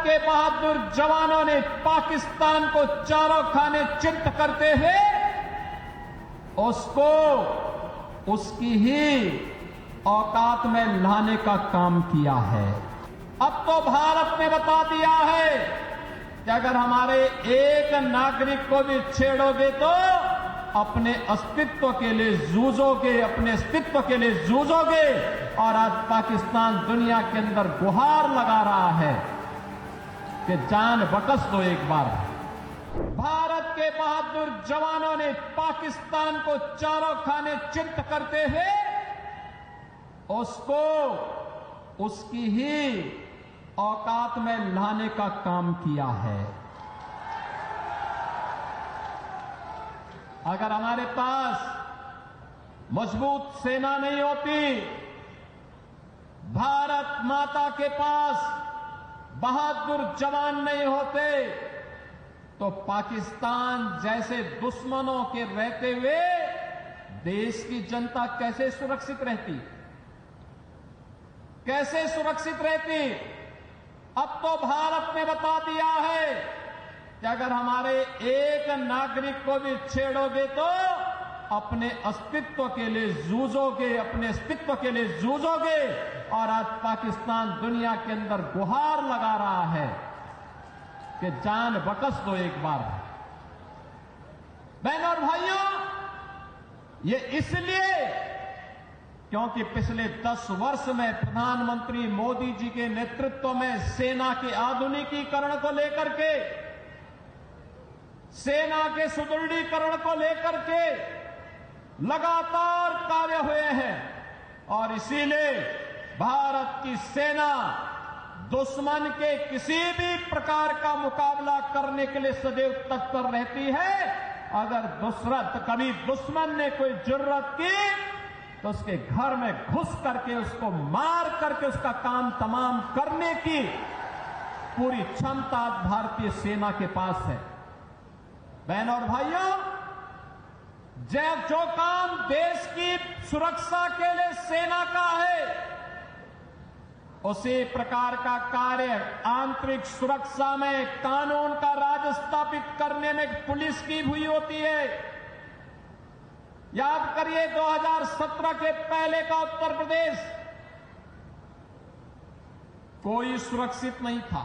के बहादुर जवानों ने पाकिस्तान को चारों खाने चित्त करते हुए उसको उसकी ही औकात में लाने का काम किया है। अब तो भारत ने बता दिया है कि अगर हमारे एक नागरिक को भी छेड़ोगे तो अपने अस्तित्व के लिए जूझोगे, अपने अस्तित्व के लिए जूझोगे। और आज पाकिस्तान दुनिया के अंदर गुहार लगा रहा है कि जान बकस दो एक बार। भारत के बहादुर जवानों ने पाकिस्तान को चारों खाने चित्त करते हुए उसको उसकी ही औकात में लाने का काम किया है। अगर हमारे पास मजबूत सेना नहीं होती, भारत माता के पास बहादुर जवान नहीं होते, तो पाकिस्तान जैसे दुश्मनों के रहते हुए देश की जनता कैसे सुरक्षित रहती, कैसे सुरक्षित रहती। अब तो भारत ने बता दिया है कि अगर हमारे एक नागरिक को भी छेड़ोगे तो अपने अस्तित्व के लिए जूझोगे, अपने अस्तित्व के लिए जूझोगे। और आज पाकिस्तान दुनिया के अंदर गुहार लगा रहा है कि जान बकस दो एक बार। बहनों और भाइयों, ये इसलिए क्योंकि पिछले 10 वर्ष में प्रधानमंत्री मोदी जी के नेतृत्व में सेना के आधुनिकीकरण को लेकर के, सेना के सुदृढ़ीकरण को लेकर के लगातार कार्य हुए हैं। और इसीलिए भारत की सेना दुश्मन के किसी भी प्रकार का मुकाबला करने के लिए सदैव तत्पर रहती है। अगर कभी दुश्मन ने कोई जरूरत की तो उसके घर में घुस करके, उसको मार करके उसका काम तमाम करने की पूरी क्षमता भारतीय सेना के पास है। बहनों और भाइयों, जो काम देश की सुरक्षा के लिए सेना का है, उसी प्रकार का कार्य आंतरिक सुरक्षा में कानून का राज स्थापित करने में पुलिस की हुई होती है। याद करिए 2017 के पहले का उत्तर प्रदेश कोई सुरक्षित नहीं था।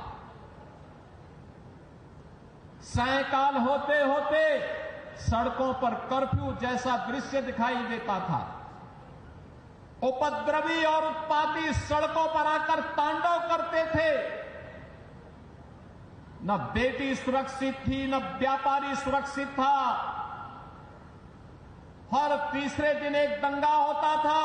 सायंकाल होते होते सड़कों पर कर्फ्यू जैसा दृश्य दिखाई देता था। उपद्रवी और उत्पाती सड़कों पर आकर तांडव करते थे। न बेटी सुरक्षित थी, न व्यापारी सुरक्षित था। हर तीसरे दिन एक दंगा होता था।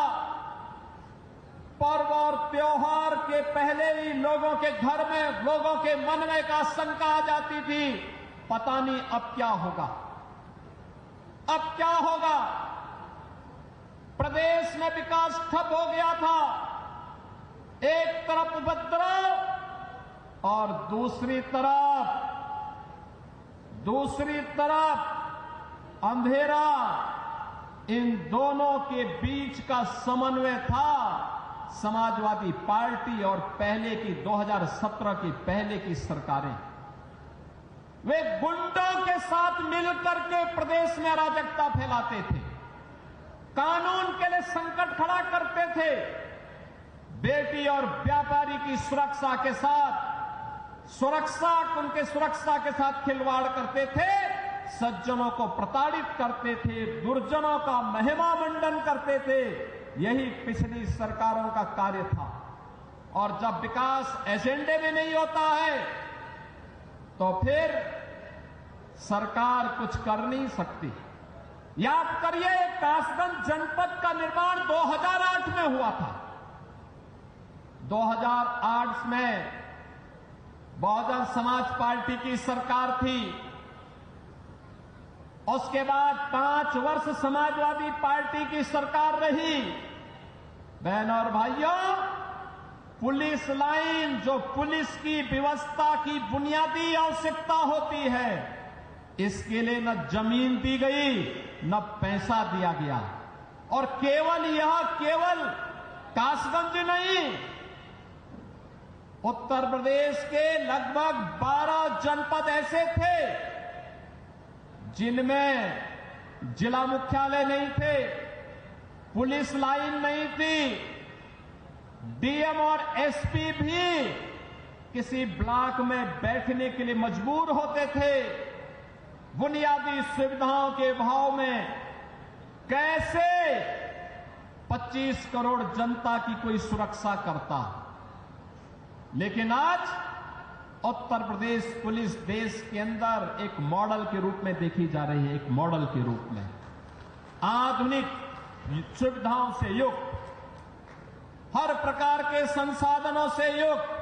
पर्व और त्योहार के पहले ही लोगों के घर में, लोगों के मन में एक आशंका आ जाती थी, पता नहीं अब क्या होगा, अब क्या होगा। प्रदेश में विकास ठप हो गया था। एक तरफ उपद्रव और दूसरी तरफ अंधेरा। इन दोनों के बीच का समन्वय था समाजवादी पार्टी और पहले की 2017 की पहले की सरकारें। वे गुंडों के साथ मिलकर के प्रदेश में अराजकता फैलाते थे, कानून के लिए संकट खड़ा करते थे, बेटी और व्यापारी की सुरक्षा के साथ उनके सुरक्षा के साथ खिलवाड़ करते थे, सज्जनों को प्रताड़ित करते थे, दुर्जनों का महिमा मंडन करते थे। यही पिछली सरकारों का कार्य था। और जब विकास एजेंडे में नहीं होता है तो फिर सरकार कुछ कर नहीं सकती। याद करिए, कासगंज जनपद का निर्माण 2008 में हुआ था। 2008 में बहुजन समाज पार्टी की सरकार थी। उसके बाद 5 वर्ष समाजवादी पार्टी की सरकार रही। बहनों और भाइयों, पुलिस लाइन, जो पुलिस की व्यवस्था की बुनियादी आवश्यकता होती है, इसके लिए न जमीन दी गई न पैसा दिया गया। और केवल कासगंज नहीं, उत्तर प्रदेश के लगभग 12 जनपद ऐसे थे जिनमें जिला मुख्यालय नहीं थे, पुलिस लाइन नहीं थी, डीएम और एसपी भी किसी ब्लॉक में बैठने के लिए मजबूर होते थे। बुनियादी सुविधाओं के अभाव में कैसे 25 करोड़ जनता की कोई सुरक्षा करता। लेकिन आज उत्तर प्रदेश पुलिस देश के अंदर एक मॉडल के रूप में देखी जा रही है, एक मॉडल के रूप में आधुनिक सुविधाओं से युक्त, हर प्रकार के संसाधनों से युक्त।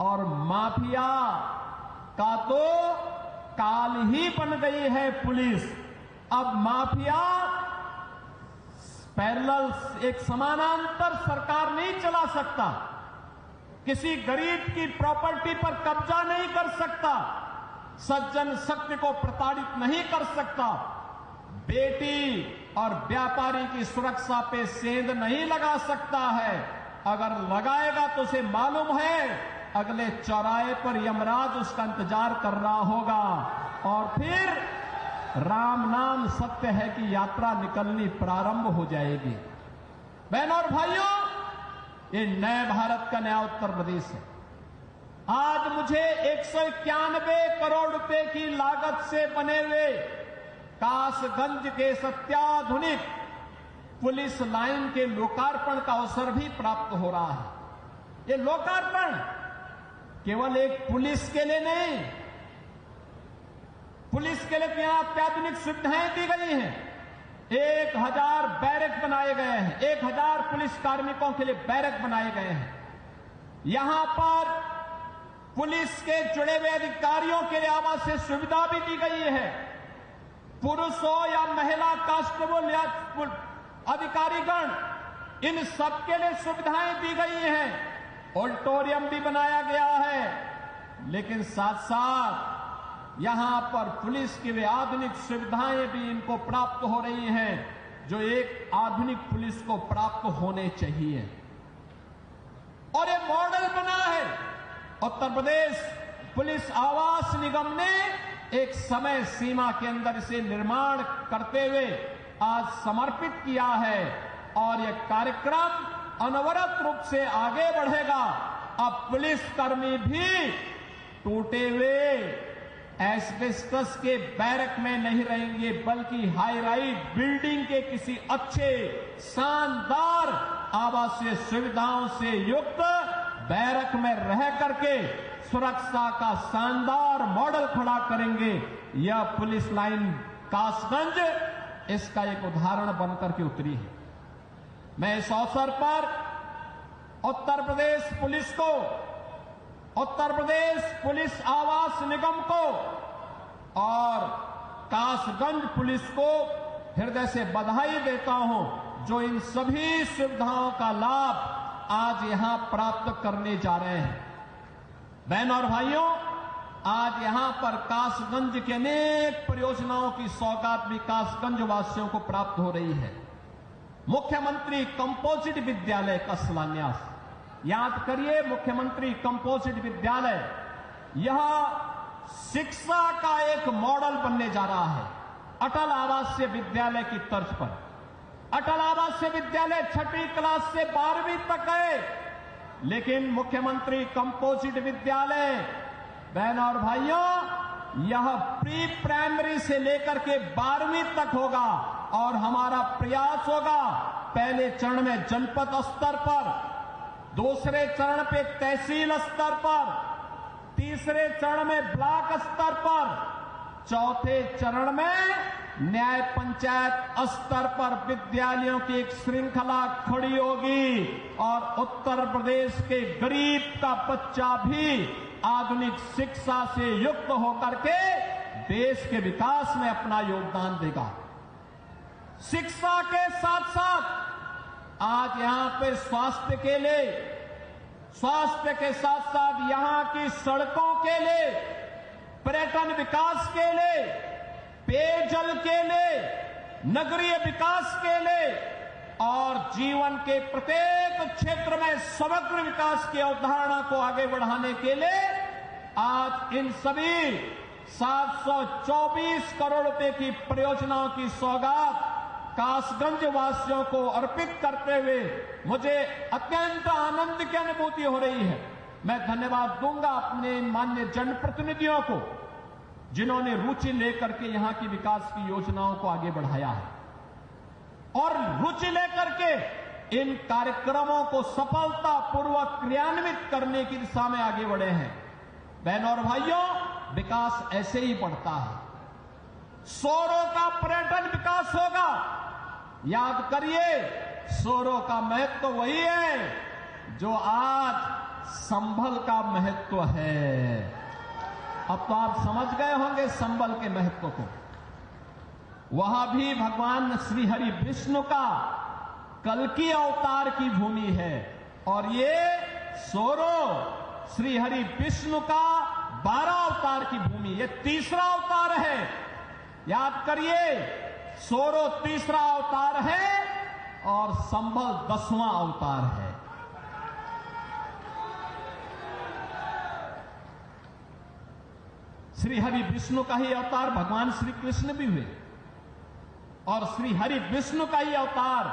और माफिया का तो काल ही बन गई है पुलिस। अब माफिया पैरेलल एक समानांतर सरकार नहीं चला सकता, किसी गरीब की प्रॉपर्टी पर कब्जा नहीं कर सकता, सज्जन शक्ति को प्रताड़ित नहीं कर सकता, बेटी और व्यापारी की सुरक्षा पे सेंध नहीं लगा सकता है। अगर लगाएगा तो उसे मालूम है अगले चौराहे पर यमराज उसका इंतजार कर रहा होगा और फिर राम नाम सत्य है कि यात्रा निकलनी प्रारंभ हो जाएगी। बहनों और भाइयों, ये नए भारत का नया उत्तर प्रदेश है। आज मुझे 191 करोड़ रुपए की लागत से बने हुए कासगंज के अत्याधुनिक पुलिस लाइन के लोकार्पण का अवसर भी प्राप्त हो रहा है। ये लोकार्पण केवल एक पुलिस के लिए नहीं, पुलिस के लिए यहां अत्याधुनिक सुविधाएं दी गई हैं। 1000 बैरक बनाए गए हैं, 1000 पुलिस कार्मिकों के लिए बैरक बनाए गए हैं। यहां पर पुलिस के जुड़े हुए अधिकारियों के लिए आवासीय सुविधा भी दी गई है। पुरुष हो या महिला कांस्टेबल या अधिकारीगण, इन सबके लिए सुविधाएं दी गई हैं। ऑडिटोरियम भी बनाया गया है, लेकिन साथ साथ यहां पर पुलिस की वे आधुनिक सुविधाएं भी इनको प्राप्त हो रही हैं जो एक आधुनिक पुलिस को प्राप्त होने चाहिए। और ये मॉडल बना है। उत्तर प्रदेश पुलिस आवास निगम ने एक समय सीमा के अंदर इसे निर्माण करते हुए आज समर्पित किया है और यह कार्यक्रम अनवरत रूप से आगे बढ़ेगा। अब पुलिसकर्मी भी टूटे हुए एस्बेस्टस के बैरक में नहीं रहेंगे, बल्कि हाई राइज बिल्डिंग के किसी अच्छे शानदार आवासीय सुविधाओं से युक्त बैरक में रह करके सुरक्षा का शानदार मॉडल खड़ा करेंगे। यह पुलिस लाइन कासगंज इसका एक उदाहरण बनकर के उतरी है। मैं इस अवसर पर उत्तर प्रदेश पुलिस को, उत्तर प्रदेश पुलिस आवास निगम को और कासगंज पुलिस को हृदय से बधाई देता हूं, जो इन सभी सुविधाओं का लाभ आज यहां प्राप्त करने जा रहे हैं। बहनों और भाइयों, आज यहां पर कासगंज के अनेक परियोजनाओं की सौगात भी कासगंज वासियों को प्राप्त हो रही है। मुख्यमंत्री कंपोजिट विद्यालय का शिलान्यास, याद करिए, मुख्यमंत्री कंपोजिट विद्यालय, यह शिक्षा का एक मॉडल बनने जा रहा है। अटल आवासीय विद्यालय की तर्ज पर अटल आवासीय विद्यालय 6वीं क्लास से 12वीं तक है, लेकिन मुख्यमंत्री कंपोजिट विद्यालय, बहनों और भाइयों, यह प्री प्राइमरी से लेकर के 12वीं तक होगा और हमारा प्रयास होगा पहले चरण में जनपद स्तर पर, दूसरे चरण पे तहसील स्तर पर, तीसरे चरण में ब्लॉक स्तर पर, चौथे चरण में न्याय पंचायत स्तर पर विद्यालयों की एक श्रृंखला खड़ी होगी और उत्तर प्रदेश के गरीब का बच्चा भी आधुनिक शिक्षा से युक्त होकर के देश के विकास में अपना योगदान देगा। शिक्षा के साथ साथ आज यहां पे स्वास्थ्य के लिए, स्वास्थ्य के साथ साथ यहां की सड़कों के लिए, पर्यटन विकास के लिए, पेयजल के लिए, नगरीय विकास के लिए और जीवन के प्रत्येक क्षेत्र में समग्र विकास की अवधारणा को आगे बढ़ाने के लिए आज इन सभी 724 करोड़ रुपए की परियोजनाओं की सौगात कासगंज वासियों को अर्पित करते हुए मुझे अत्यंत आनंद की अनुभूति हो रही है। मैं धन्यवाद दूंगा अपने माननीय जनप्रतिनिधियों को जिन्होंने रुचि लेकर के यहां की विकास की योजनाओं को आगे बढ़ाया है और रुचि लेकर के इन कार्यक्रमों को सफलतापूर्वक क्रियान्वित करने की दिशा में आगे बढ़े हैं। बहनों और भाइयों, विकास ऐसे ही बढ़ता है। शोरों का पर्यटन विकास होगा। याद करिए, शोरों का महत्व वही है जो आज संभल का महत्व है। अब तो आप समझ गए होंगे संभल के महत्व को। वहां भी भगवान श्री हरि विष्णु का कल्कि अवतार की भूमि है और ये सोरो श्री हरि विष्णु का 12 अवतार की भूमि, ये तीसरा अवतार है। याद करिए, सोरो तीसरा अवतार है और संभल 10वां अवतार है। श्री हरि विष्णु का ही अवतार भगवान श्री कृष्ण भी हुए और श्री हरि विष्णु का ही अवतार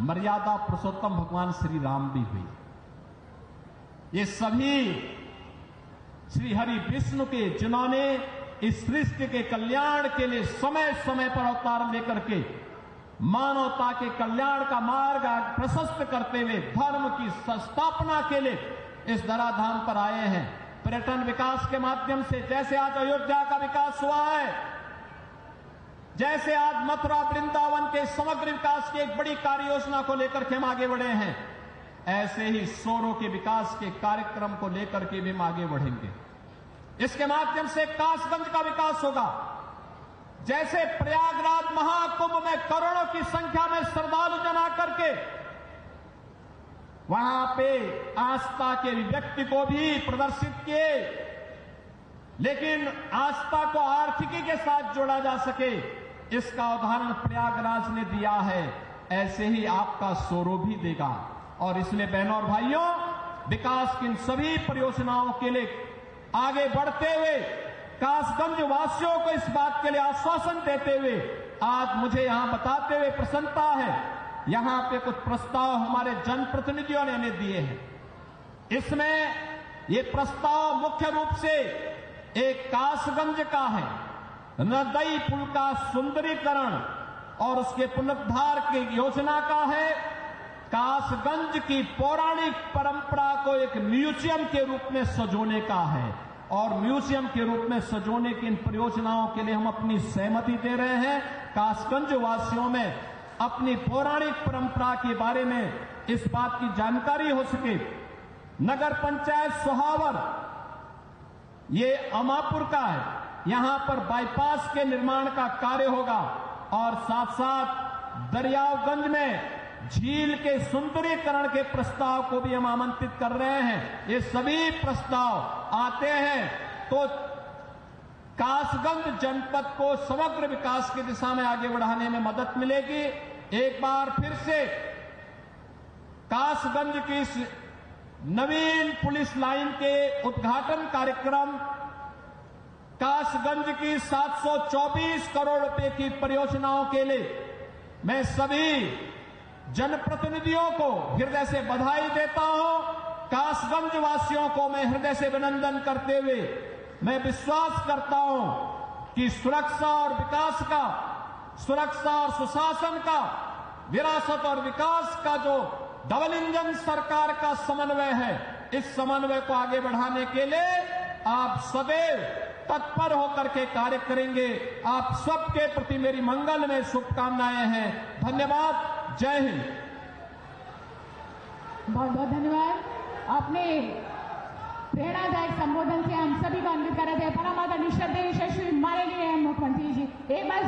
मर्यादा पुरुषोत्तम भगवान श्री राम भी हुए। ये सभी श्री हरि विष्णु के जिन्होंने इस सृष्टि के कल्याण के लिए समय समय पर अवतार लेकर के मानवता के कल्याण का मार्ग प्रशस्त करते हुए धर्म की संस्थापना के लिए इस धराधाम पर आए हैं। पर्यटन विकास के माध्यम से जैसे आज अयोध्या का विकास हुआ है, जैसे आज मथुरा वृंदावन के समग्र विकास की एक बड़ी कार्य योजना को लेकर के हम आगे बढ़े हैं, ऐसे ही सोरो के विकास के कार्यक्रम को लेकर के भी हम आगे बढ़ेंगे। इसके माध्यम से कासगंज का विकास होगा। जैसे प्रयागराज महाकुंभ में करोड़ों की संख्या में श्रद्धालु जन आकर के वहां पे आस्था के व्यक्ति को भी प्रदर्शित किए, लेकिन आस्था को आर्थिकी के साथ जोड़ा जा सके, इसका उदाहरण प्रयागराज ने दिया है। ऐसे ही आपका सोरो भी देगा। और इसलिए बहनों और भाइयों, विकास की इन सभी परियोजनाओं के लिए आगे बढ़ते हुए कासगंज वासियों को इस बात के लिए आश्वासन देते हुए आज मुझे यहां बताते हुए प्रसन्नता है, यहां पे कुछ प्रस्ताव हमारे जनप्रतिनिधियों ने दिए हैं। इसमें ये प्रस्ताव मुख्य रूप से एक कासगंज का है, नदई पुल का सुंदरीकरण और उसके पुनरुद्धार की योजना का है। कासगंज की पौराणिक परंपरा को एक म्यूजियम के रूप में सजोने का है और म्यूजियम के रूप में सजोने की इन परियोजनाओं के लिए हम अपनी सहमति दे रहे हैं। कासगंज वासियों में अपनी पौराणिक परंपरा के बारे में इस बात की जानकारी हो सके। नगर पंचायत सोहावर ये अमापुर का है, यहां पर बाईपास के निर्माण का कार्य होगा और साथ साथ दरियागंज में झील के सुंदरीकरण के प्रस्ताव को भी हम आमंत्रित कर रहे हैं। ये सभी प्रस्ताव आते हैं तो कासगंज जनपद को समग्र विकास की दिशा में आगे बढ़ाने में मदद मिलेगी। एक बार फिर से कासगंज की इस नवीन पुलिस लाइन के उद्घाटन कार्यक्रम, कासगंज की 724 करोड़ रुपए की परियोजनाओं के लिए मैं सभी जनप्रतिनिधियों को हृदय से बधाई देता हूं। कासगंज वासियों को मैं हृदय से अभिनंदन करते हुए मैं विश्वास करता हूं कि सुरक्षा और विकास का, सुरक्षा और सुशासन का, विरासत और विकास का जो डबल इंजन सरकार का समन्वय है, इस समन्वय को आगे बढ़ाने के लिए आप सदैव तत्पर होकर के कार्य करेंगे। आप सबके प्रति मेरी मंगल में शुभकामनाएं हैं। धन्यवाद। जय हिंद। बहुत बहुत धन्यवाद। आपने प्रेरणादायक संबोधन से हम सभी को अन्वित कर रहे थे। परम आदरणीय श्रद्धेय श्री माननीय मुख्यमंत्री जी, एक बार